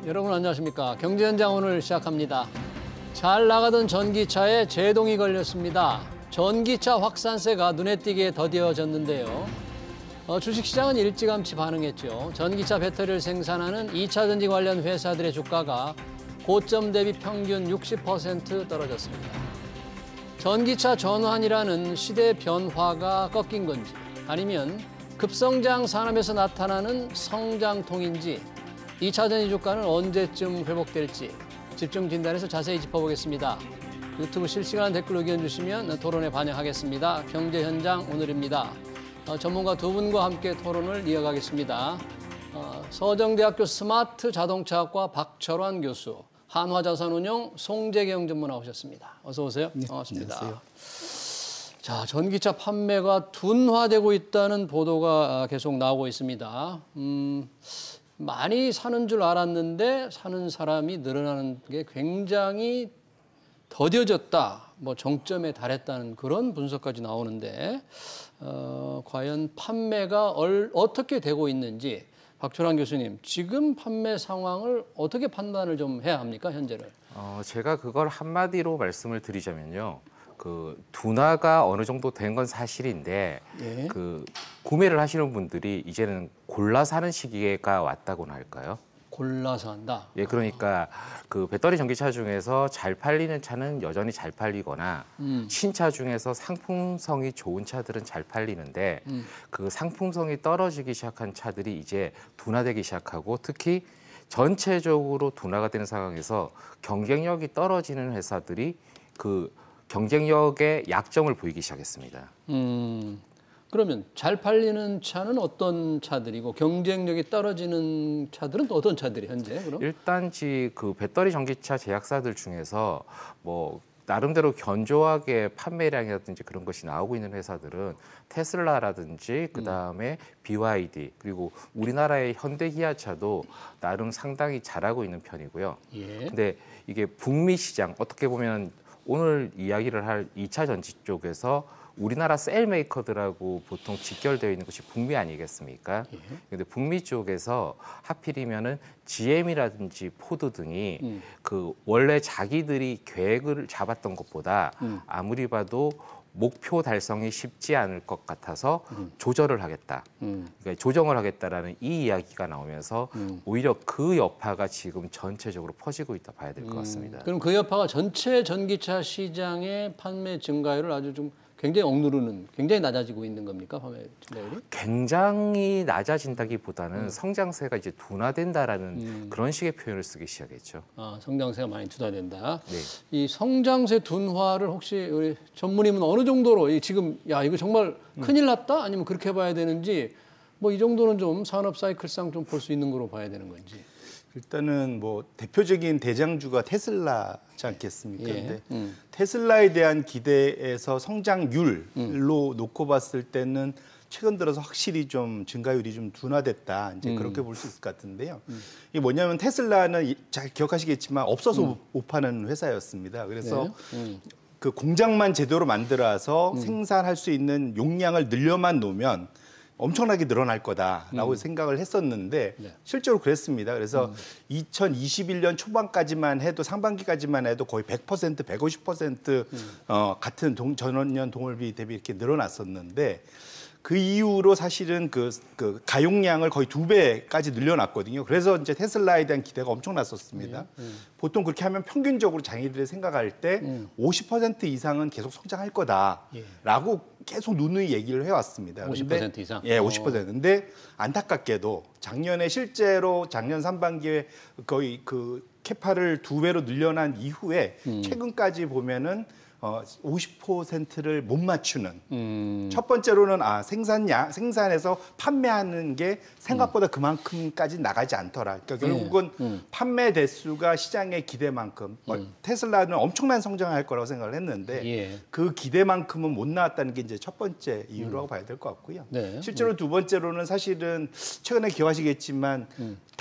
여러분 안녕하십니까. 경제현장 오늘 시작합니다. 잘 나가던 전기차에 제동이 걸렸습니다. 전기차 확산세가 눈에 띄게 더뎌졌는데요. 주식시장은 일찌감치 반응했죠. 전기차 배터리를 생산하는 2차 전지 관련 회사들의 주가가 고점 대비 평균 60% 떨어졌습니다. 전기차 전환이라는 시대 변화가 꺾인 건지 아니면 급성장 산업에서 나타나는 성장통인지 2차 전지 주가는 언제쯤 회복될지 집중 진단에서 자세히 짚어보겠습니다. 유튜브 실시간 댓글 의견 주시면 토론에 반영하겠습니다. 경제현장 오늘입니다. 전문가 두 분과 함께 토론을 이어가겠습니다. 서정대학교 스마트 자동차학과 박철환 교수, 한화자산운용 송재경 전문 나오셨습니다. 어서 오세요. 네, 반갑습니다. 안녕하세요. 자, 전기차 판매가 둔화되고 있다는 보도가 계속 나오고 있습니다. 많이 사는 줄 알았는데 사는 사람이 늘어나는 게 굉장히 더뎌졌다, 뭐 정점에 달했다는 그런 분석까지 나오는데 과연 판매가 어떻게 되고 있는지 박철환 교수님, 지금 판매 상황을 어떻게 판단을 좀 해야 합니까, 현재를? 제가 그걸 한마디로 말씀을 드리자면요. 둔화가 어느 정도 된 건 사실인데 예. 구매를 하시는 분들이 이제는 골라 사는 시기가 왔다고나 할까요? 골라서 한다. 예, 그러니까 배터리 전기차 중에서 잘 팔리는 차는 여전히 잘 팔리거나 신차 중에서 상품성이 좋은 차들은 잘 팔리는데 그 상품성이 떨어지기 시작한 차들이 이제 둔화되기 시작하고 특히 전체적으로 둔화가 되는 상황에서 경쟁력이 떨어지는 회사들이 경쟁력의 약점을 보이기 시작했습니다. 그러면 잘 팔리는 차는 어떤 차들이고 경쟁력이 떨어지는 차들은 또 어떤 차들이 현재 그럼? 일단 배터리 전기차 제약사들 중에서 나름대로 견조하게 판매량이라든지 그런 것이 나오고 있는 회사들은 테슬라라든지 그다음에 BYD 그리고 우리나라의 현대 기아차도 나름 상당히 잘하고 있는 편이고요. 예. 근데 이게 북미 시장 어떻게 보면 오늘 이야기를 할 2차 전지 쪽에서 우리나라 셀 메이커들하고 보통 직결되어 있는 것이 북미 아니겠습니까? 그런데 북미 쪽에서 하필이면은 GM이라든지 포드 등이 원래 자기들이 계획을 잡았던 것보다 아무리 봐도 목표 달성이 쉽지 않을 것 같아서 조절을 하겠다. 그러니까 조정을 하겠다라는 이 이야기가 나오면서 오히려 그 여파가 지금 전체적으로 퍼지고 있다 봐야 될 것 같습니다. 그럼 그 여파가 전체 전기차 시장의 판매 증가율을 아주 좀 굉장히 억누르는, 굉장히 낮아지고 있는 겁니까, 판매 증가율이? 굉장히 낮아진다기보다는 성장세가 이제 둔화된다라는 그런 식의 표현을 쓰기 시작했죠. 성장세가 많이 둔화된다. 네. 이 성장세 둔화를 혹시 우리 전문님은 어느 정도로 지금 이거 정말 큰일 났다? 아니면 그렇게 봐야 되는지 이 정도는 좀 산업 사이클상 좀 볼 수 있는 거로 봐야 되는 건지. 일단은 대표적인 대장주가 테슬라지 않겠습니까? 예. 근데 테슬라에 대한 기대에서 성장률로 놓고 봤을 때는 최근 들어서 확실히 좀 증가율이 좀 둔화됐다. 이제 그렇게 볼 수 있을 것 같은데요. 이게 뭐냐면 테슬라는 잘 기억하시겠지만 없어서 못 파는 회사였습니다. 그래서 네. 그 공장만 제대로 만들어서 생산할 수 있는 용량을 늘려만 놓으면 엄청나게 늘어날 거다라고 생각을 했었는데 네. 실제로 그랬습니다. 그래서 2021년 초반까지만 해도 상반기까지만 해도 거의 100%, 150% 같은 전년 동월비 대비 이렇게 늘어났었는데 그 이후로 사실은 그 가용량을 거의 2배까지 늘려놨거든요. 그래서 이제 테슬라에 대한 기대가 엄청났었습니다. 보통 그렇게 하면 평균적으로 자기들이 생각할 때 50% 이상은 계속 성장할 거다라고 계속 누누이 얘기를 해왔습니다. 50% 이상? 예, 50%. 근데 안타깝게도 작년에 실제로 작년 상반기에 거의 캐파를 2배로 늘려난 이후에 최근까지 보면은 50%를 못 맞추는 첫 번째로는 생산해서 판매하는 게 생각보다 그만큼까지 나가지 않더라. 그러니까 결국은 판매 대수가 시장의 기대만큼 테슬라는 엄청난 성장을 할 거라고 생각을 했는데 그 기대만큼은 못 나왔다는 게 이제 첫 번째 이유라고 봐야 될 것 같고요. 네. 실제로 두 번째로는 사실은 최근에 기억하시겠지만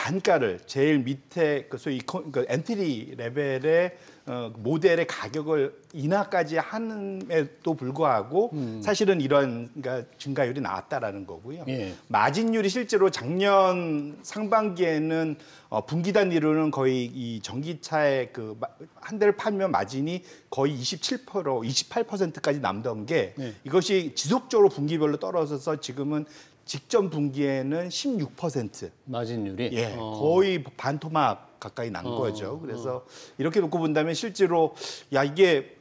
단가를 제일 밑에 그 소위 그 엔트리 레벨의 모델의 가격을 인하까지 함에도 불구하고 사실은 이런 그러니까 증가율이 나왔다라는 거고요. 예. 마진율이 실제로 작년 상반기에는 분기 단위로는 거의 이 전기차의 그 한 대를 팔면 마진이 거의 27%, 28%까지 남던 게 예. 이것이 지속적으로 분기별로 떨어져서 지금은 직전 분기에는 16%. 마진율이 예, 거의 반토막 가까이 난 거죠. 그래서 이렇게 놓고 본다면 실제로 야 이게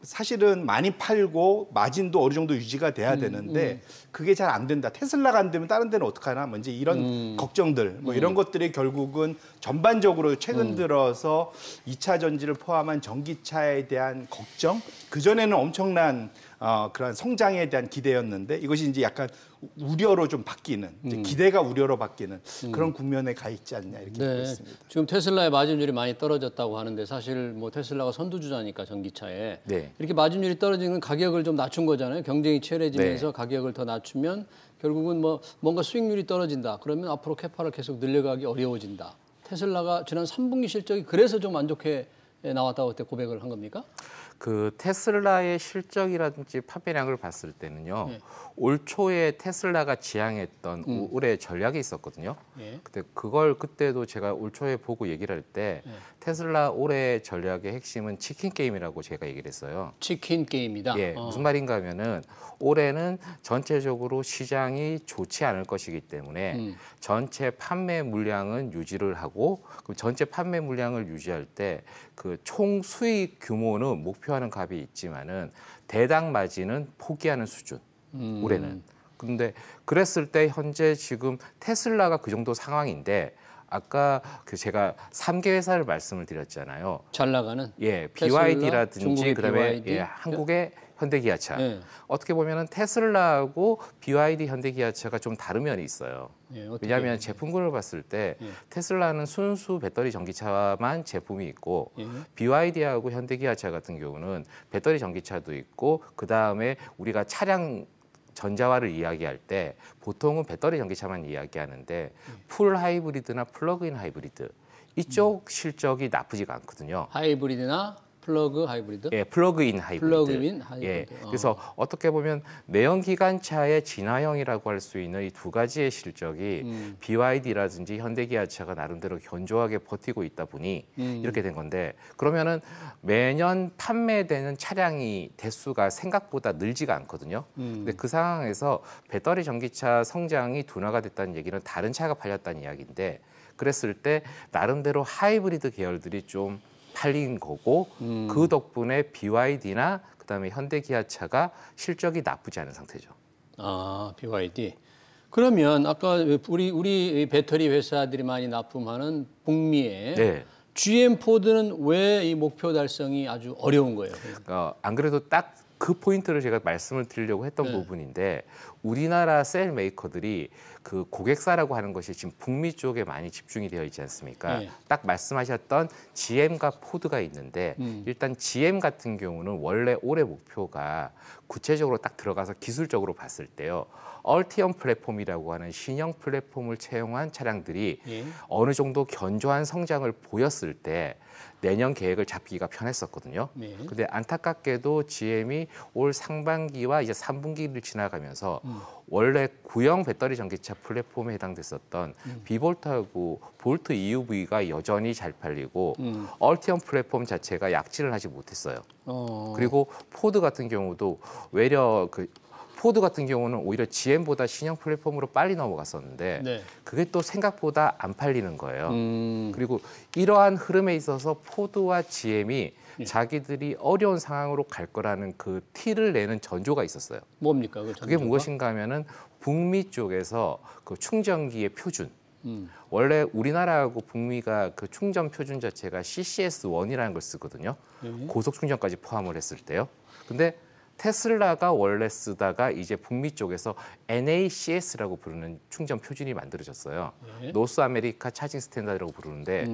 사실은 많이 팔고 마진도 어느 정도 유지가 돼야 되는데 그게 잘 안 된다. 테슬라가 안 되면 다른 데는 어떡하나? 뭐 이제 이런 걱정들, 뭐 이런 것들이 결국은 전반적으로 최근 들어서 2차 전지를 포함한 전기차에 대한 걱정, 그전에는 엄청난 그런 성장에 대한 기대였는데 이것이 이제 약간 우려로 좀 바뀌는, 이제 기대가 우려로 바뀌는 그런 국면에 가 있지 않냐 이렇게 보고 있습니다. 지금 테슬라의 마진율이 많이 떨어졌다고 하는데 사실 뭐 테슬라가 선두주자니까 전기차에 네. 이렇게 마진율이 떨어지는 가격을 좀 낮춘 거잖아요. 경쟁이 치열해지면서 네. 가격을 더 낮추면 결국은 뭐 뭔가 수익률이 떨어진다. 그러면 앞으로 캐파를 계속 늘려가기 어려워진다. 테슬라가 지난 3분기 실적이 그래서 좀 안 좋게 나왔다고 그때 고백을 한 겁니까? 그 테슬라의 실적이라든지 판매량을 봤을 때는요. 예. 올 초에 테슬라가 지향했던 올해 전략이 있었거든요. 예. 그때도 제가 올 초에 보고 얘기를 할 때 테슬라 올해 전략의 핵심은 치킨 게임이라고 제가 얘기를 했어요. 치킨 게임이다. 예, 무슨 말인가 하면은 올해는 전체적으로 시장이 좋지 않을 것이기 때문에 전체 판매 물량은 유지를 하고 그럼 전체 판매 물량을 유지할 때 그 총 수익 규모는 목표하는 값이 있지만은 대당 마진은 포기하는 수준. 올해는. 근데 그랬을 때 현재 지금 테슬라가 그 정도 상황인데 아까 그 제가 3개 회사를 말씀을 드렸잖아요. 잘 나가는. 예, 테슬라, BYD라든지 중국의 그다음에 BYD. 예, 한국의 현대기아차. 예. 어떻게 보면은 테슬라하고 BYD 현대기아차가 좀 다른 면이 있어요. 예, 어떻게 왜냐하면 제품군을 봤을 때 예. 테슬라는 순수 배터리 전기차만 제품이 있고 예. BYD하고 현대기아차 같은 경우는 배터리 전기차도 있고 그 다음에 우리가 차량 전자화를 이야기할 때 보통은 배터리 전기차만 이야기하는데 풀 하이브리드나 플러그인 하이브리드 이쪽 실적이 나쁘지가 않거든요. 하이브리드나 플러그 하이브리드? 예, 플러그인 하이브리드. 플러그인 하이브리드. 예, 그래서 어떻게 보면 내연기관차의 진화형이라고 할 수 있는 이 두 가지의 실적이 BYD라든지 현대기아차가 나름대로 견조하게 버티고 있다 보니 이렇게 된 건데 그러면은 매년 판매되는 차량이 대수가 생각보다 늘지가 않거든요. 근데 그 상황에서 배터리 전기차 성장이 둔화가 됐다는 얘기는 다른 차가 팔렸다는 이야기인데 그랬을 때 나름대로 하이브리드 계열들이 좀 팔린 거고 그 덕분에 BYD나 그다음에 현대기아차가 실적이 나쁘지 않은 상태죠. 아, BYD. 그러면 아까 우리 배터리 회사들이 많이 납품하는 북미에 네. GM 포드는 왜 이 목표 달성이 아주 어려운 거예요? 안 그래도 딱 그 포인트를 제가 말씀을 드리려고 했던 부분인데 우리나라 셀 메이커들이 그 고객사라고 하는 것이 지금 북미 쪽에 많이 집중이 되어 있지 않습니까? 네. 딱 말씀하셨던 GM과 포드가 있는데 일단 GM 같은 경우는 원래 올해 목표가 구체적으로 딱 들어가서 기술적으로 봤을 때요. 얼티엄 플랫폼이라고 하는 신형 플랫폼을 채용한 차량들이 어느 정도 견조한 성장을 보였을 때 내년 계획을 잡기가 편했었거든요. 근데 안타깝게도 GM이 올 상반기와 이제 3분기를 지나가면서 원래 구형 배터리 전기차 플랫폼에 해당됐었던 비볼트하고 볼트 EUV가 여전히 잘 팔리고 얼티엄 플랫폼 자체가 약진을 하지 못했어요. 그리고 포드 같은 경우도 외려 포드 같은 경우는 오히려 GM보다 신형 플랫폼으로 빨리 넘어갔었는데 네. 그게 또 생각보다 안 팔리는 거예요. 그리고 이러한 흐름에 있어서 포드와 GM이 자기들이 어려운 상황으로 갈 거라는 그 티를 내는 전조가 있었어요. 뭡니까? 그 그게 전조가? 무엇인가 하면은 북미 쪽에서 그 충전기의 표준. 원래 우리나라하고 북미가 그 충전 표준 자체가 CCS1이라는 걸 쓰거든요. 고속 충전까지 포함을 했을 때요. 근데 테슬라가 원래 쓰다가 이제 북미 쪽에서 NACS라고 부르는 충전 표준이 만들어졌어요. 노스 아메리카 차징 스탠다드라고 부르는데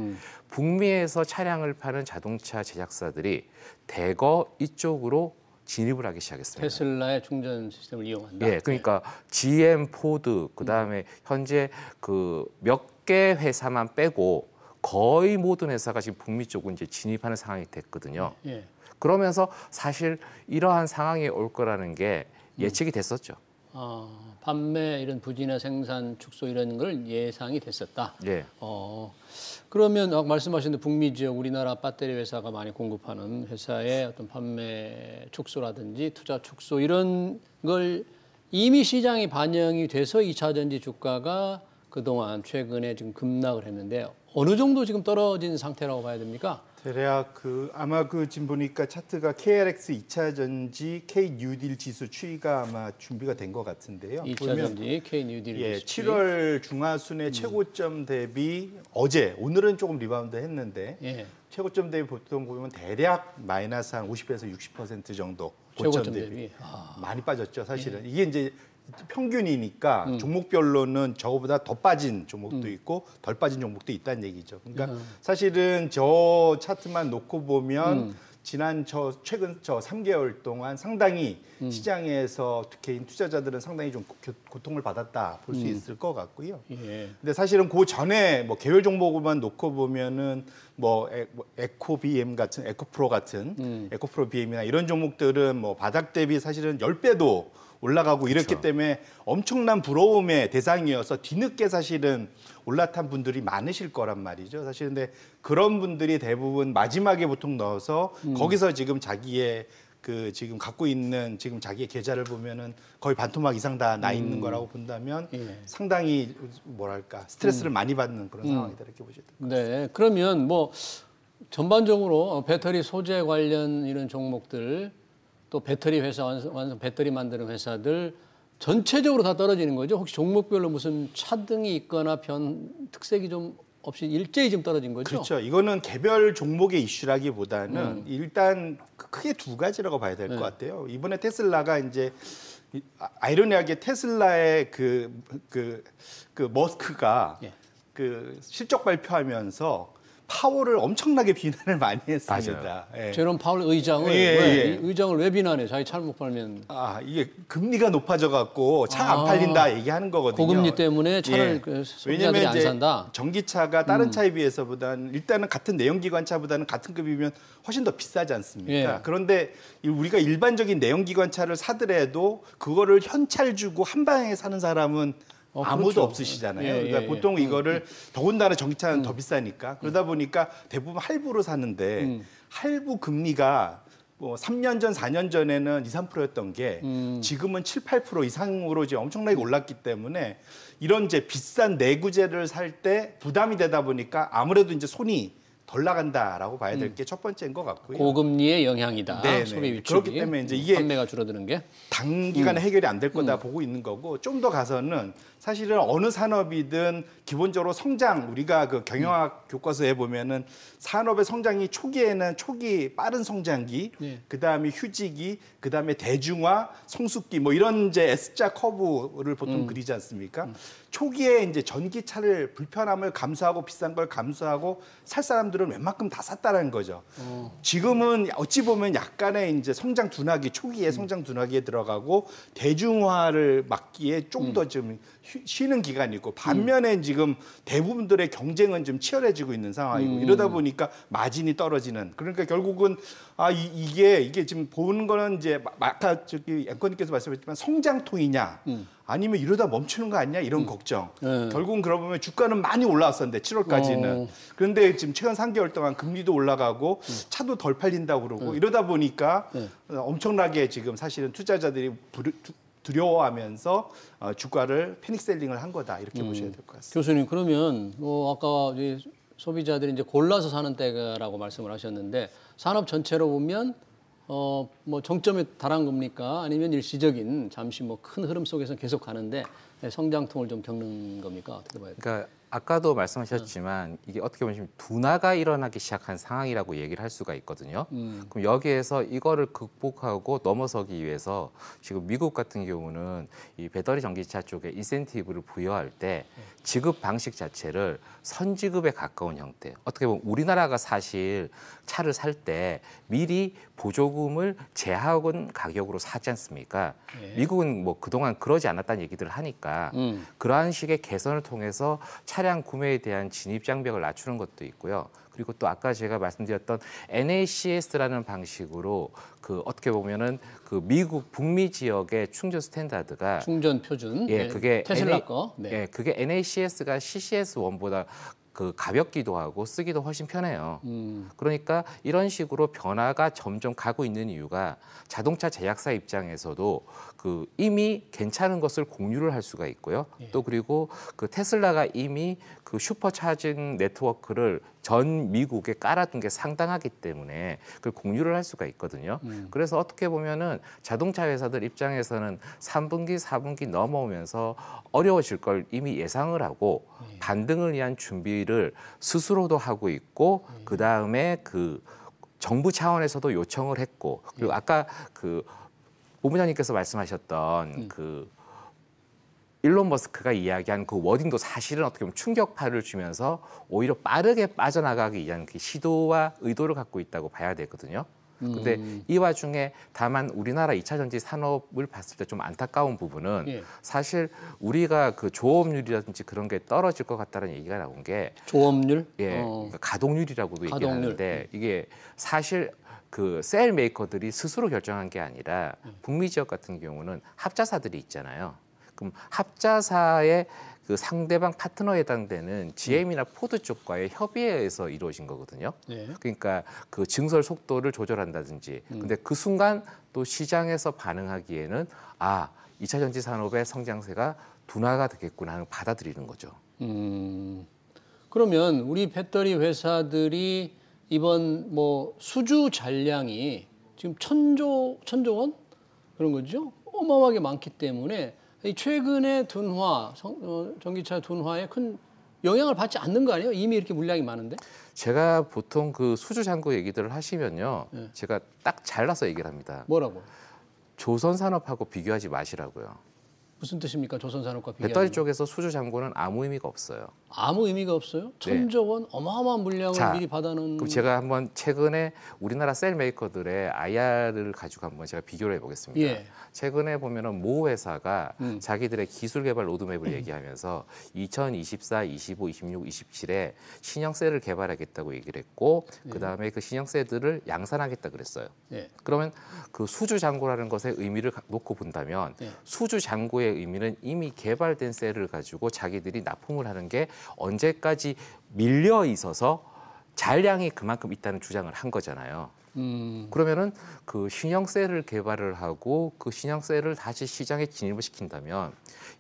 북미에서 차량을 파는 자동차 제작사들이 대거 이쪽으로 진입을 하기 시작했습니다. 테슬라의 충전 시스템을 이용한다. 예, 그러니까 GM, 포드, 그다음에 현재 그 몇 몇 개 회사만 빼고 거의 모든 회사가 지금 북미 쪽으로 이제 진입하는 상황이 됐거든요. 예. 그러면서 사실 이러한 상황이 올 거라는 게 예측이 됐었죠. 판매 이런 부진이나 생산 축소 이런 걸 예상이 됐었다. 예. 그러면 아까 말씀하신 대로 북미 지역 우리나라 배터리 회사가 많이 공급하는 회사의 어떤 판매 축소라든지 투자 축소 이런 걸 이미 시장이 반영이 돼서 2차 전지 주가가 그동안 최근에 지금 급락을 했는데 어느 정도 지금 떨어진 상태라고 봐야 됩니까? 대략 아마 지금 보니까 차트가 KRX 2차 전지 K 뉴딜 지수 추이가 아마 준비가 된 것 같은데요. 2차 전지 K 뉴딜 예, 지수 7월 중하순의 최고점 대비 오늘은 조금 리바운드 했는데 예. 최고점 대비 보통 보면 대략 마이너스 한 50에서 60% 정도 최고점 대비. 많이 빠졌죠, 사실은. 이게 이제 평균이니까 종목별로는 저거보다 더 빠진 종목도 있고 덜 빠진 종목도 있다는 얘기죠. 그러니까 사실은 저 차트만 놓고 보면 최근 3개월 동안 상당히 시장에서 특히 투자자들은 상당히 좀 고통을 받았다 볼 수 있을 것 같고요. 예. 근데 사실은 그 전에 개별 종목만 놓고 보면은 에코 BM 같은 에코프로 같은 에코프로 BM이나 이런 종목들은 바닥 대비 사실은 10배도 올라가고 이랬기 그렇죠. 때문에 엄청난 부러움의 대상이어서 뒤늦게 사실은 올라탄 분들이 많으실 거란 말이죠. 사실 근데 그런 분들이 대부분 마지막에 보통 넣어서 거기서 지금 자기의 지금 갖고 있는 지금 자기의 계좌를 보면은 거의 반토막 이상 다 나 있는 거라고 본다면 상당히 스트레스를 많이 받는 그런 상황이다 이렇게 보셔야 됩니다. 네, 그러면 전반적으로 배터리 소재 관련 이런 종목들 또 배터리 회사 완성 배터리 만드는 회사들 전체적으로 다 떨어지는 거죠? 혹시 종목별로 무슨 차등이 있거나 특색이 좀 없이 일제히 좀 떨어진 거죠? 그렇죠. 이거는 개별 종목의 이슈라기보다는 일단 크게 두 가지라고 봐야 될 것 같아요. 이번에 테슬라가 이제 아이러니하게 테슬라의 머스크가 실적 발표하면서 파월을 엄청나게 비난을 많이 했습니다. 예. 제롬 파월 의장을 의장을 왜 비난해? 자기 차 못 팔면 이게 금리가 높아져 갖고 차 안 팔린다 얘기하는 거거든요. 고금리 때문에 차를 소비자들이 안 산다. 전기차가 다른 차에 비해서보다는 일단은 같은 내연기관차보다는 같은 급이면 훨씬 더 비싸지 않습니까? 예. 그런데 우리가 일반적인 내연기관차를 사더라도 그거를 현찰 주고 한 방에 사는 사람은 아무도 그렇죠. 없으시잖아요. 그러니까 보통 이거를 더군다나 전기차는 더 비싸니까 그러다 보니까 대부분 할부로 사는데 할부 금리가 3년 전, 4년 전에는 2, 3%였던 게 지금은 7, 8% 이상으로 이제 엄청나게 올랐기 때문에 이런 이제 비싼 내구재를 살 때 부담이 되다 보니까 아무래도 이제 손이 덜 나간다라고 봐야 될 게 첫 번째인 것 같고요. 고금리의 영향이다. 네네. 소비 위축이. 그렇기 때문에 이제 이게 판매가 줄어드는 게 단기간에 해결이 안 될 거다 보고 있는 거고 좀 더 가서는 사실은 어느 산업이든 기본적으로 성장 우리가 경영학 교과서에 보면은 산업의 성장이 초기에는 빠른 성장기, 그다음에 휴지기, 그다음에 대중화, 성숙기 이런 이제 S자 커브를 보통 그리지 않습니까? 초기에 이제 전기차를 불편함을 감수하고 비싼 걸 감수하고 살 사람들은 웬만큼 다 샀다라는 거죠. 지금은 어찌 보면 약간의 이제 성장 둔화기 초기에 성장 둔화기에 들어가고 대중화를 막기에 좀 더 좀 쉬는 기간이고 반면에 지금 대부분들의 경쟁은 좀 치열해지고 있는 상황이고 이러다 보니까 마진이 떨어지는 그러니까 결국은 이게 지금 보는 거는 이제 아까 앵커님께서 말씀하셨지만 성장통이냐 아니면 이러다 멈추는 거 아니냐 이런 걱정. 결국은 그러고 보면 주가는 많이 올라왔었는데 7월까지는 그런데 지금 최근 3개월 동안 금리도 올라가고 차도 덜 팔린다고 그러고 이러다 보니까 엄청나게 지금 사실은 투자자들이 두려워하면서 주가를 패닉셀링을 한 거다 이렇게 보셔야 될 것 같습니다. 교수님 그러면 아까 소비자들이 이제 골라서 사는 때라고 말씀을 하셨는데 산업 전체로 보면 정점에 달한 겁니까? 아니면 일시적인 잠시 큰 흐름 속에서 계속 가는데 성장통을 좀 겪는 겁니까? 어떻게 봐야 돼요? 그러니까 아까도 말씀하셨지만 이게 어떻게 보면 지금 둔화가 일어나기 시작한 상황이라고 얘기를 할 수가 있거든요. 그럼 여기에서 이거를 극복하고 넘어서기 위해서 지금 미국 같은 경우는 이 배터리 전기차 쪽에 인센티브를 부여할 때 지급 방식 자체를 선지급에 가까운 형태. 어떻게 보면 우리나라가 사실 차를 살 때 미리 보조금을 제하원 가격으로 사지 않습니까? 미국은 그동안 그러지 않았다는 얘기들을 하니까 그러한 식의 개선을 통해서 차 차량 구매에 대한 진입 장벽을 낮추는 것도 있고요. 그리고 또 아까 제가 말씀드렸던 NACS라는 방식으로 그 어떻게 보면은 그 미국 북미 지역의 충전 스탠다드가 충전 표준. 예, 그게 테슬라 거. 네. 예, 그게 NACS가 CCS1보다 그 가볍기도 하고 쓰기도 훨씬 편해요. 그러니까 이런 식으로 변화가 점점 가고 있는 이유가 자동차 제약사 입장에서도 그 이미 괜찮은 것을 공유를 할 수가 있고요. 또 그리고 그 테슬라가 이미 그 슈퍼차징 네트워크를 전 미국에 깔아둔 게 상당하기 때문에 그걸 공유를 할 수가 있거든요. 그래서 어떻게 보면은 자동차 회사들 입장에서는 3분기, 4분기 넘어오면서 어려워질 걸 이미 예상을 하고 반등을 위한 준비를 스스로도 하고 있고 그 다음에 그 정부 차원에서도 요청을 했고 그리고 아까 그 본부장님께서 말씀하셨던 그 일론 머스크가 이야기한 그 워딩도 사실은 어떻게 보면 충격파를 주면서 오히려 빠르게 빠져나가기 위한 그 시도와 의도를 갖고 있다고 봐야 되거든요. 근데 이 와중에 다만 우리나라 2차 전지 산업을 봤을 때 좀 안타까운 부분은 사실 우리가 그 조업률이라든지 그런 게 떨어질 것 같다는 얘기가 나온 게 조업률? 그러니까 가동률이라고도 가동률. 얘기하는데 이게 사실 그 셀 메이커들이 스스로 결정한 게 아니라 북미 지역 같은 경우는 합자사들이 있잖아요. 그럼 합자사의 그 상대방 파트너에 해당되는 GM이나 포드 쪽과의 협의에 의해서 이루어진 거거든요. 그러니까 그 증설 속도를 조절한다든지. 근데 그 순간 또 시장에서 반응하기에는 아, 2차 전지 산업의 성장세가 둔화가 되겠구나 하는 받아들이는 거죠. 그러면 우리 배터리 회사들이 이번 뭐 수주 잔량이 지금 천조 원 그런 거죠? 어마어마하게 많기 때문에 이 최근의 둔화, 전기차 둔화에 큰 영향을 받지 않는 거 아니에요? 이미 이렇게 물량이 많은데? 제가 보통 그 수주 잔고 얘기들을 하시면요, 제가 딱 잘라서 얘기를 합니다. 뭐라고? 조선산업하고 비교하지 마시라고요. 무슨 뜻입니까? 조선산업과 비교하는 배터리 쪽에서 수주 잔고는 아무 의미가 없어요. 아무 의미가 없어요? 천조 원 어마어마한 물량을 자, 미리 받아놓은. 그럼 제가 한번 최근에 우리나라 셀 메이커들의 IR을 가지고 한번 제가 비교를 해보겠습니다. 최근에 보면은 모 회사가 자기들의 기술 개발 로드맵을 얘기하면서 2024, 25, 26, 27에 신형 셀을 개발하겠다고 얘기를 했고 그 다음에 그 신형 셀들을 양산하겠다 그랬어요. 그러면 그 수주 잔고라는 것의 의미를 놓고 본다면 수주 잔고의 의미는 이미 개발된 셀을 가지고 자기들이 납품을 하는 게 언제까지 밀려 있어서 잔량이 그만큼 있다는 주장을 한 거잖아요. 그러면은 그 신형 셀을 개발을 하고 그 신형 셀을 다시 시장에 진입을 시킨다면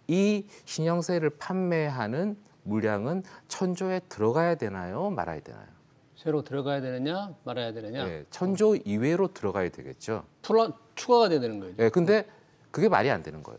이 신형 셀을 판매하는 물량은 천조에 들어가야 되나요? 말아야 되나요? 새로 들어가야 되느냐 말아야 되느냐? 네, 천조 이외로 들어가야 되겠죠. 추가가 돼야 되는 거죠. 네, 근데 그게 말이 안 되는 거예요.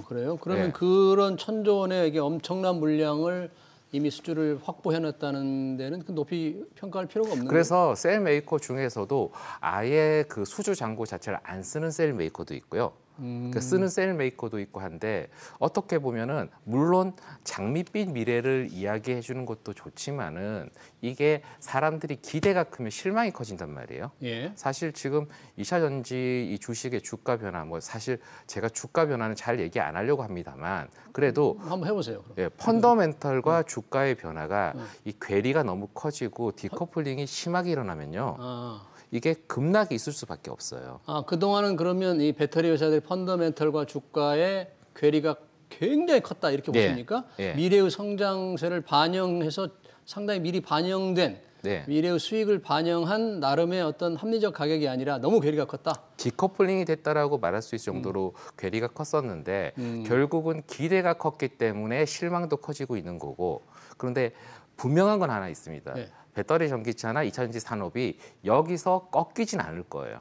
그래요? 그러면 그런 천조 원의 이게 엄청난 물량을 이미 수주를 확보해놨다는 데는 그 높이 평가할 필요가 없는 거예요. 그래서 셀 메이커 중에서도 아예 그 수주 잔고 자체를 안 쓰는 셀 메이커도 있고요. 그러니까 쓰는 셀 메이커도 있고 한데 어떻게 보면은 물론 장밋빛 미래를 이야기해 주는 것도 좋지만은 이게 사람들이 기대가 크면 실망이 커진단 말이에요. 사실 지금 2차 전지 이 주식의 주가 변화 뭐 사실 제가 주가 변화는 잘 얘기 안 하려고 합니다만 그래도 한번 해보세요. 그럼. 펀더멘털과 주가의 변화가 이 괴리가 너무 커지고 디커플링이 심하게 일어나면요. 이게 급락이 있을 수밖에 없어요. 그동안은 그러면 이 배터리 회사들의 펀더멘털과 주가의 괴리가 굉장히 컸다 이렇게 보십니까? 미래의 성장세를 반영해서 상당히 미리 반영된 미래의 수익을 반영한 나름의 어떤 합리적 가격이 아니라 너무 괴리가 컸다. 디커플링이 됐다라고 말할 수 있을 정도로 괴리가 컸었는데 결국은 기대가 컸기 때문에 실망도 커지고 있는 거고 그런데 분명한 건 하나 있습니다. 배터리 전기차나 2차 전지 산업이 여기서 꺾이진 않을 거예요.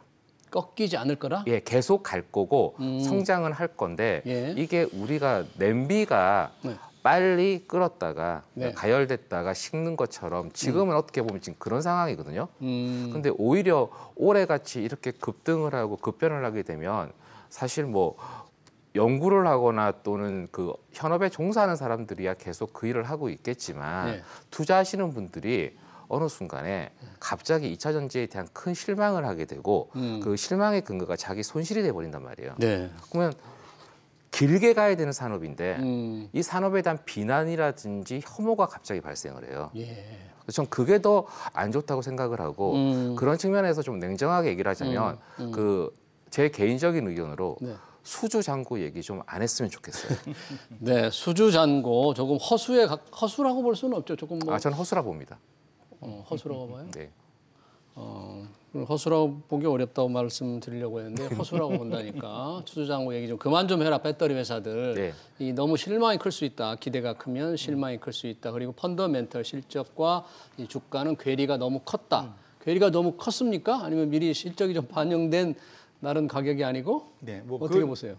꺾이지 않을 거라? 계속 갈 거고 성장은 할 건데 이게 우리가 냄비가 빨리 끓었다가 가열됐다가 식는 것처럼 지금은 어떻게 보면 지금 그런 상황이거든요. 근데 오히려 올해같이 이렇게 급등을 하고 급변을 하게 되면 사실 뭐 연구를 하거나 또는 그 현업에 종사하는 사람들이야 계속 그 일을 하고 있겠지만 투자하시는 분들이 어느 순간에 갑자기 2차 전지에 대한 큰 실망을 하게 되고 그 실망의 근거가 자기 손실이 돼버린단 말이에요. 그러면 길게 가야 되는 산업인데 이 산업에 대한 비난이라든지 혐오가 갑자기 발생을 해요. 예. 그래서 전 그게 더 안 좋다고 생각을 하고 그런 측면에서 좀 냉정하게 얘기를 하자면 제 개인적인 의견으로 네. 수주 잔고 얘기 좀 안 했으면 좋겠어요. 네, 수주 잔고 조금 허수라고 볼 수는 없죠. 조금 뭐 저는 허수라 봅니다. 허수라고 봐요. 네. 허수라고 보기 어렵다고 말씀드리려고 했는데 허수라고 본다니까 수주 잔고 얘기 좀 그만 좀 해라. 배터리 회사들 네. 이 너무 실망이 클 수 있다. 기대가 크면 실망이 클 수 있다. 그리고 펀더멘털 실적과 이 주가는 괴리가 너무 컸다. 괴리가 너무 컸습니까? 아니면 미리 실적이 좀 반영된 다른 가격이 아니고 네, 뭐 어떻게 보세요?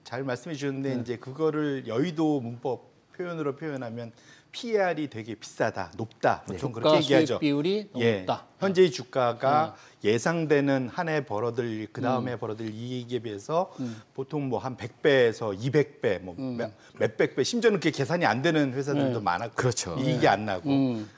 잘 말씀해 주셨는데 이제 그거를 여의도 문법 표현으로 표현하면 PER이 되게 비싸다, 높다, 보통 그렇게 얘기하죠. 수익 비율이 높다. 현재의 주가가 예상되는 한 해 벌어들 그 다음에 벌어들 이익에 비해서 보통 뭐 한 100배에서 200배, 뭐 몇백 배, 심지어는 그게 계산이 안 되는 회사들도 많았고, 그렇죠. 이익이 안 나고.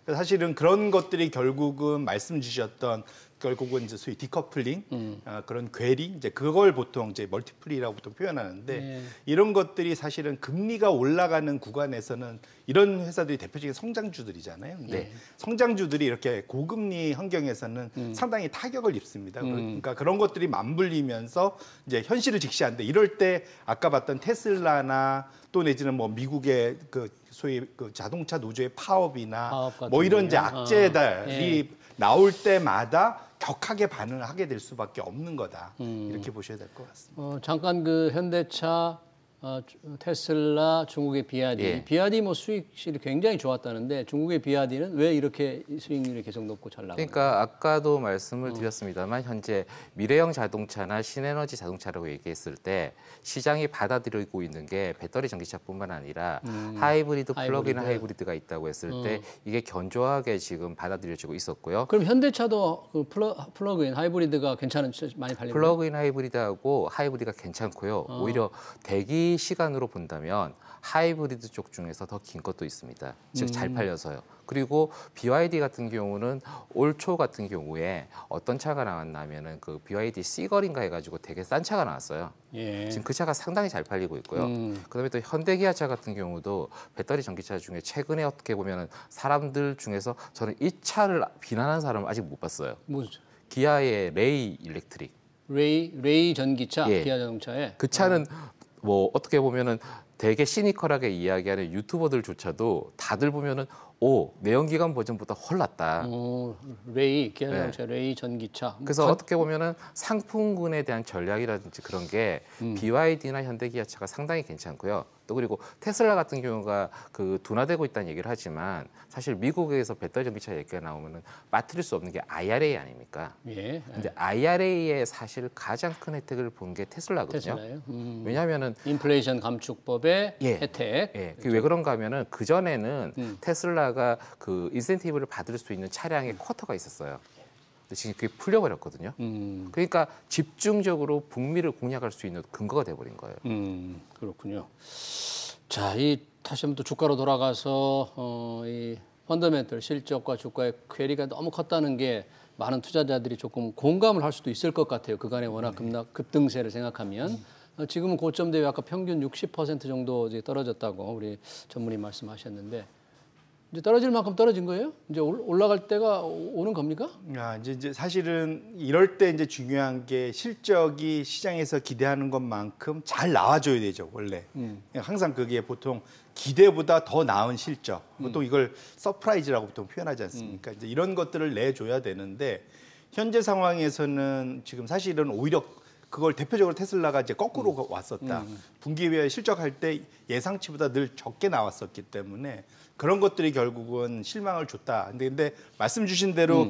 그래서 사실은 그런 것들이 결국은 말씀 주셨던 결국은 이제 소위 디커플링 그런 괴리 이제 그걸 보통 이제 멀티플리라고 보통 표현하는데 이런 것들이 사실은 금리가 올라가는 구간에서는 이런 회사들이 대표적인 성장주들이잖아요. 근데 성장주들이 이렇게 고금리 환경에서는 상당히 타격을 입습니다. 그러니까 그런 것들이 맞물리면서 이제 현실을 직시하는데 이럴 때 아까 봤던 테슬라나 또 내지는 뭐 미국의 그 소위 그 자동차 노조의 파업이나 뭐 이런 이제 악재들이 나올 때마다 격하게 반응을 하게 될 수밖에 없는 거다. 이렇게 보셔야 될 것 같습니다. 잠깐 그 현대차, 테슬라, 중국의 비아디. 비아디 뭐 수익실이 굉장히 좋았다는데 중국의 비아디는 왜 이렇게 수익률이 계속 높고 잘 나가요? 그러니까 아까도 말씀을 드렸습니다만 현재 미래형 자동차나 신에너지 자동차라고 얘기했을 때 시장이 받아들이고 있는 게 배터리 전기차뿐만 아니라 하이브리드, 플러그인 하이브리드가 있다고 했을 때 이게 견조하게 지금 받아들여지고 있었고요. 그럼 현대차도 그 플러그인 하이브리드가 많이 팔리나요? 플러그인 하이브리드하고 하이브리드가 괜찮고요. 오히려 대기 시간으로 본다면 하이브리드 쪽 중에서 더 긴 것도 있습니다. 즉 잘 팔려서요. 그리고 BYD 같은 경우는 올 초 같은 경우에 어떤 차가 나왔냐면은 그 BYD 시걸인가 해가지고 되게 싼 차가 나왔어요. 지금 그 차가 상당히 잘 팔리고 있고요. 그다음에 또 현대기아차 같은 경우도 배터리 전기차 중에 최근에 어떻게 보면은 사람들 중에서 저는 이 차를 비난하는 사람을 아직 못 봤어요. 뭐죠? 기아의 레이 일렉트릭. 레이 전기차, 기아 자동차에 그 차는 뭐 어떻게 보면은 되게 시니컬하게 이야기하는 유튜버들조차도 다들 보면은 내연기관 버전보다 훨 낫다. 기아 자동차 레이 전기차. 그래서 어떻게 보면은 상품군에 대한 전략이라든지 그런 게 BYD나 현대기아차가 상당히 괜찮고요. 또 그리고 테슬라 같은 경우가 그 둔화되고 있다는 얘기를 하지만 사실 미국에서 배터리 전기차 얘기가 나오면은 빠뜨릴 수 없는 게 IRA 아닙니까? 근데 IRA의 사실 가장 큰 혜택을 본 게 테슬라거든요. 왜냐하면은 인플레이션 감축법의 혜택. 그게 왜 그런가 하면은 그 전에는 테슬라가 그 인센티브를 받을 수 있는 차량의 쿼터가 있었어요. 근데 지금 그게 풀려버렸거든요. 그러니까 집중적으로 북미를 공략할 수 있는 근거가 돼버린 거예요. 그렇군요. 자, 다시 한번 또 주가로 돌아가서 이 펀더멘털 실적과 주가의 괴리가 너무 컸다는 게 많은 투자자들이 조금 공감을 할 수도 있을 것 같아요. 그간의 워낙 급등세를 생각하면. 지금은 고점 대비 아까 평균 60% 정도 이제 떨어졌다고 우리 전문의 말씀하셨는데 이제 떨어질 만큼 떨어진 거예요? 이제 올라갈 때가 오는 겁니까? 이제 사실은 이럴 때 이제 중요한 게 실적이 시장에서 기대하는 것만큼 잘 나와줘야 되죠, 원래. 항상 그게 보통 기대보다 더 나은 실적. 보통 이걸 서프라이즈라고 보통 표현하지 않습니까? 이제 이런 것들을 내줘야 되는데 현재 상황에서는 지금 사실은 오히려 그걸 대표적으로 테슬라가 이제 거꾸로 왔었다. 분기에 실적할 때 예상치보다 늘 적게 나왔었기 때문에 그런 것들이 결국은 실망을 줬다. 근데 말씀 주신 대로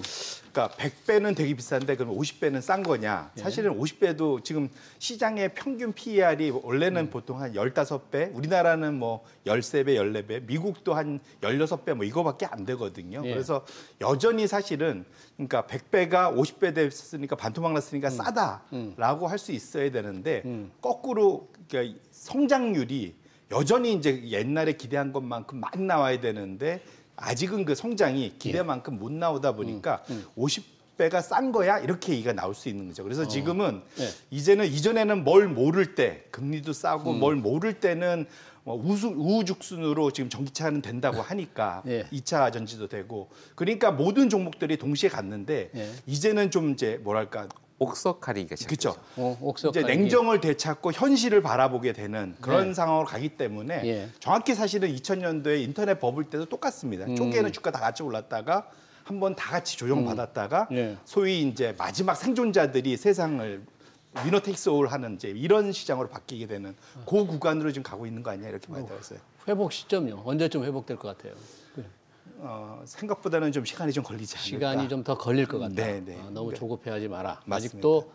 그러니까 100배는 되게 비싼데 그럼 50배는 싼 거냐? 사실은 50배도 지금 시장의 평균 PER이 원래는 보통 한 15배, 우리나라는 뭐 13배, 14배, 미국도 한 16배 뭐 이거밖에 안 되거든요. 그래서 여전히 사실은 그러니까 100배가 50배 됐으니까 반토막 났으니까 싸다라고 할 수 있어야 되는데 거꾸로 그러니까 성장률이 여전히 이제 옛날에 기대한 것만큼 많이 나와야 되는데 아직은 그 성장이 기대만큼 못 나오다 보니까 배가 싼 거야 이렇게 얘기가 나올 수 있는 거죠. 그래서 지금은 네. 이전에는 뭘 모를 때 금리도 싸고 뭘 모를 때는 우후죽순으로 지금 전기차는 된다고 하니까 네. 2차 전지도 되고 그러니까 모든 종목들이 동시에 갔는데 네. 이제는 좀 이제 뭐랄까 옥석 가리기가 시작되죠. 그렇죠. 옥석 이제 가리기. 냉정을 되찾고 현실을 바라보게 되는 그런 상황으로 가기 때문에 예. 정확히 사실은 2000년도에 인터넷 버블 때도 똑같습니다. 초기에는 주가 다 같이 올랐다가 한번 다 같이 조정받았다가 예. 소위 이제 마지막 생존자들이 세상을 위너 테이크스 올 하는 이제 이런 시장으로 바뀌게 되는 그 구간으로 지금 가고 있는 거 아니냐 이렇게 봐야 되겠어요. 회복 시점요. 언제쯤 회복될 것 같아요? 생각보다는 좀 시간이 좀 걸리지 않을까. 시간이 좀 더 걸릴 것 같다. 네, 네. 너무 조급해하지 마라. 맞습니다. 아직도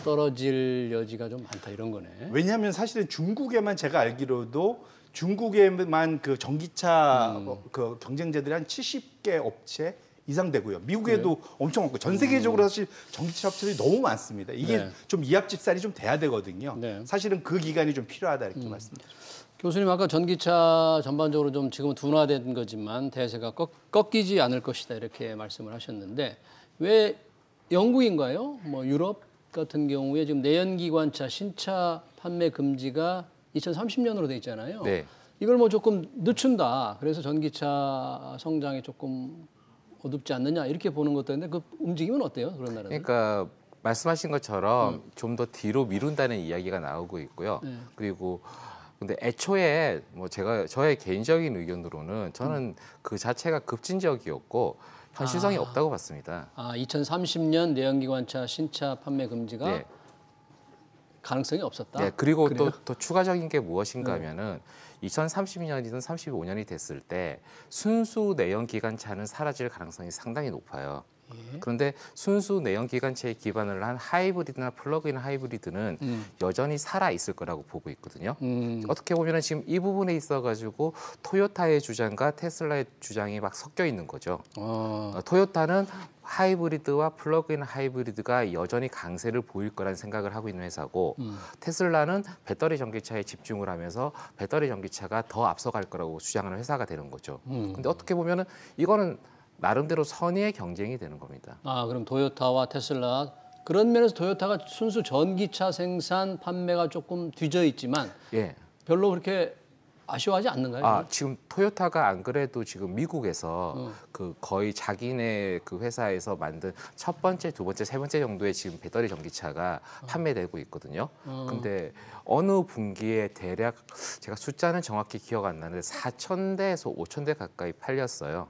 떨어질 여지가 좀 많다 이런 거네. 왜냐하면 사실은 중국에만 제가 알기로도 중국에만 그 전기차 그 경쟁자들이 한 70개 업체 이상 되고요. 미국에도 엄청 많고 전 세계적으로 사실 전기차 업체들이 너무 많습니다. 이게 네. 좀 이합집산이 좀 돼야 되거든요. 네. 사실은 그 기간이 좀 필요하다 이렇게 말씀드립니다. 교수님 아까 전기차 전반적으로 좀 지금은 둔화된 거지만 대세가 꺾이지 않을 것이다 이렇게 말씀을 하셨는데 왜 영국인가요? 뭐 유럽 같은 경우에 지금 내연기관차 신차 판매 금지가 2030년으로 돼 있잖아요. 네. 이걸 뭐 조금 늦춘다. 그래서 전기차 성장이 조금 어둡지 않느냐 이렇게 보는 것도 있는데 그 움직임은 어때요? 그런 나라는? 그러니까 말씀하신 것처럼 좀 더 뒤로 미룬다는 이야기가 나오고 있고요. 네. 그리고 근데 애초에 뭐 저의 개인적인 의견으로는 저는 그 자체가 급진적이었고 현실성이 없다고 봤습니다. 2030년 내연기관차 신차 판매 금지가 네. 가능성이 없었다. 네, 그리고 그래요? 또 추가적인 게 무엇인가 하면은 2030년이든 35년이 됐을 때 순수 내연기관차는 사라질 가능성이 상당히 높아요. 그런데 순수 내연기관차에 기반을 한 하이브리드나 플러그인 하이브리드는 여전히 살아 있을 거라고 보고 있거든요. 어떻게 보면은 지금 이 부분에 있어가지고 토요타의 주장과 테슬라의 주장이 막 섞여 있는 거죠. 토요타는 하이브리드와 플러그인 하이브리드가 여전히 강세를 보일 거라는 생각을 하고 있는 회사고 테슬라는 배터리 전기차에 집중을 하면서 배터리 전기차가 더 앞서갈 거라고 주장하는 회사가 되는 거죠. 근데 어떻게 보면은 이거는 나름대로 선의의 경쟁이 되는 겁니다. 그럼 토요타와 테슬라 그런 면에서 토요타가 순수 전기차 생산 판매가 조금 뒤져 있지만 예. 별로 그렇게 아쉬워하지 않는가요? 지금 토요타가 안 그래도 지금 미국에서 그 거의 자기네 그 회사에서 만든 첫 번째, 두 번째, 세 번째 정도의 지금 배터리 전기차가 판매되고 있거든요. 근데 어느 분기에 대략 제가 숫자는 정확히 기억 안 나는데 4,000대에서 5,000대 가까이 팔렸어요.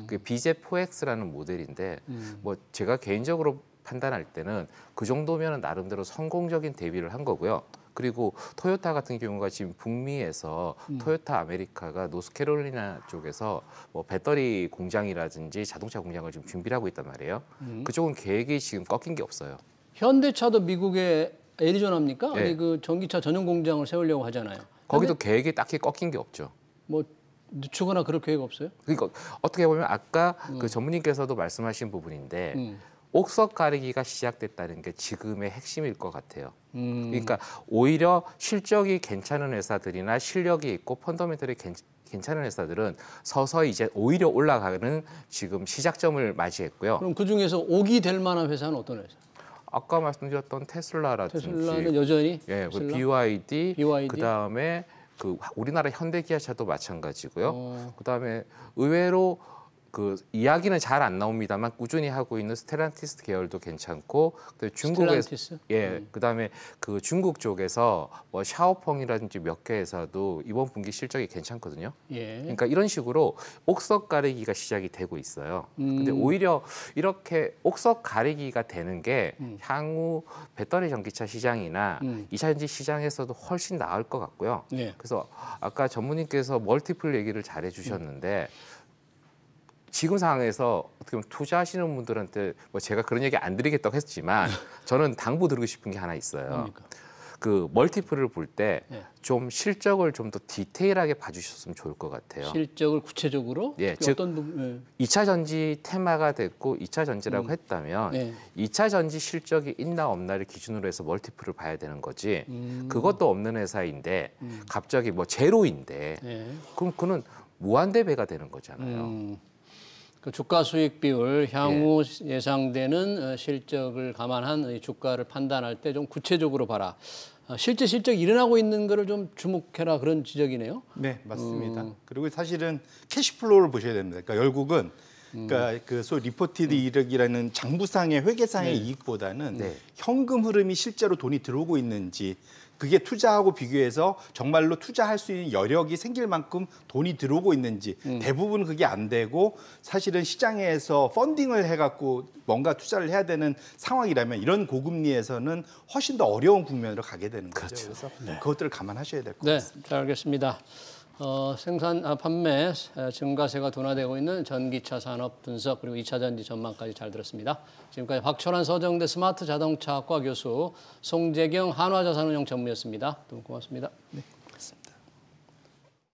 그게 BZ4X라는 모델인데 뭐 제가 개인적으로 판단할 때는 그 정도면 나름대로 성공적인 대비를 한 거고요. 그리고 토요타 같은 경우가 지금 북미에서 토요타 아메리카가 노스캐롤리나 쪽에서 뭐 배터리 공장이라든지 자동차 공장을 지금 준비를 하고 있단 말이에요. 그쪽은 계획이 지금 꺾인 게 없어요. 현대차도 미국에 애리조나입니까? 네. 어디 그 전기차 전용 공장을 세우려고 하잖아요. 거기도 계획이 딱히 꺾인 게 없죠. 뭐 늦추거나 그럴 계획 없어요? 그러니까 어떻게 보면 아까 그 전문님께서도 말씀하신 부분인데 옥석 가리기가 시작됐다는 게 지금의 핵심일 것 같아요. 그러니까 오히려 실적이 괜찮은 회사들이나 실력이 있고 펀더멘털이 괜찮은 회사들은 서서히 이제 오히려 올라가는 지금 시작점을 맞이했고요. 그럼 그 중에서 옥이 될 만한 회사는 어떤 회사? 아까 말씀드렸던 테슬라라든지 테슬라는 여전히 예, 그 테슬라? BYD, BYD? 그다음에 그 우리나라 현대기아차도 마찬가지고요. 그다음에 의외로 그 이야기는 잘 안 나옵니다만 꾸준히 하고 있는 스텔란티스 계열도 괜찮고 중국에서 스텔란티스? 그다음에 그 중국 쪽에서 뭐 샤오펑이라든지 몇 개 회사도 이번 분기 실적이 괜찮거든요. 예. 그러니까 이런 식으로 옥석 가리기가 시작이 되고 있어요. 근데 오히려 이렇게 옥석 가리기가 되는 게 향후 배터리 전기차 시장이나 2차 전지 시장에서도 훨씬 나을 것 같고요. 예. 그래서 아까 전무님께서 멀티플 얘기를 잘 해주셨는데 지금 상황에서 어떻게 보면 투자하시는 분들한테 뭐 제가 그런 얘기 안 드리겠다고 했지만 저는 당부드리고 싶은 게 하나 있어요. 뭡니까? 그 멀티플을 볼 때 예. 좀 실적을 좀 더 디테일하게 봐주셨으면 좋을 것 같아요. 실적을 구체적으로 예, 특히 즉, 어떤 부분? 2차 전지 테마가 됐고 2차 전지라고 했다면 예. 2차 전지 실적이 있나 없나를 기준으로 해서 멀티플을 봐야 되는 거지. 그것도 없는 회사인데 갑자기 뭐 제로인데 예. 그럼 그는 무한대배가 되는 거잖아요. 그 주가 수익 비율, 향후 예상되는 실적을 감안한 이 주가를 판단할 때 좀 구체적으로 봐라. 실제 실적이 일어나고 있는 거를 좀 주목해라 그런 지적이네요. 네, 맞습니다. 그리고 사실은 캐시플로우를 보셔야 됩니다. 그러니까 결국은 그러니까 그 소위 리포티드 이익이라는 장부상의 회계상의 이익보다는 현금 흐름이 실제로 돈이 들어오고 있는지 그게 투자하고 비교해서 정말로 투자할 수 있는 여력이 생길 만큼 돈이 들어오고 있는지 대부분 그게 안 되고 사실은 시장에서 펀딩을 해갖고 뭔가 투자를 해야 되는 상황이라면 이런 고금리에서는 훨씬 더 어려운 국면으로 가게 되는 거죠. 그렇죠. 그래서 그것들을 감안하셔야 될 것 네, 같습니다. 잘 알겠습니다. 생산, 판매 증가세가 둔화되고 있는 전기차 산업 분석 그리고 2차 전지 전망까지 잘 들었습니다. 지금까지 박철환 서정대 스마트 자동차학과 교수, 송재경 한화자산운용 전무였습니다. 두 분 고맙습니다. 네.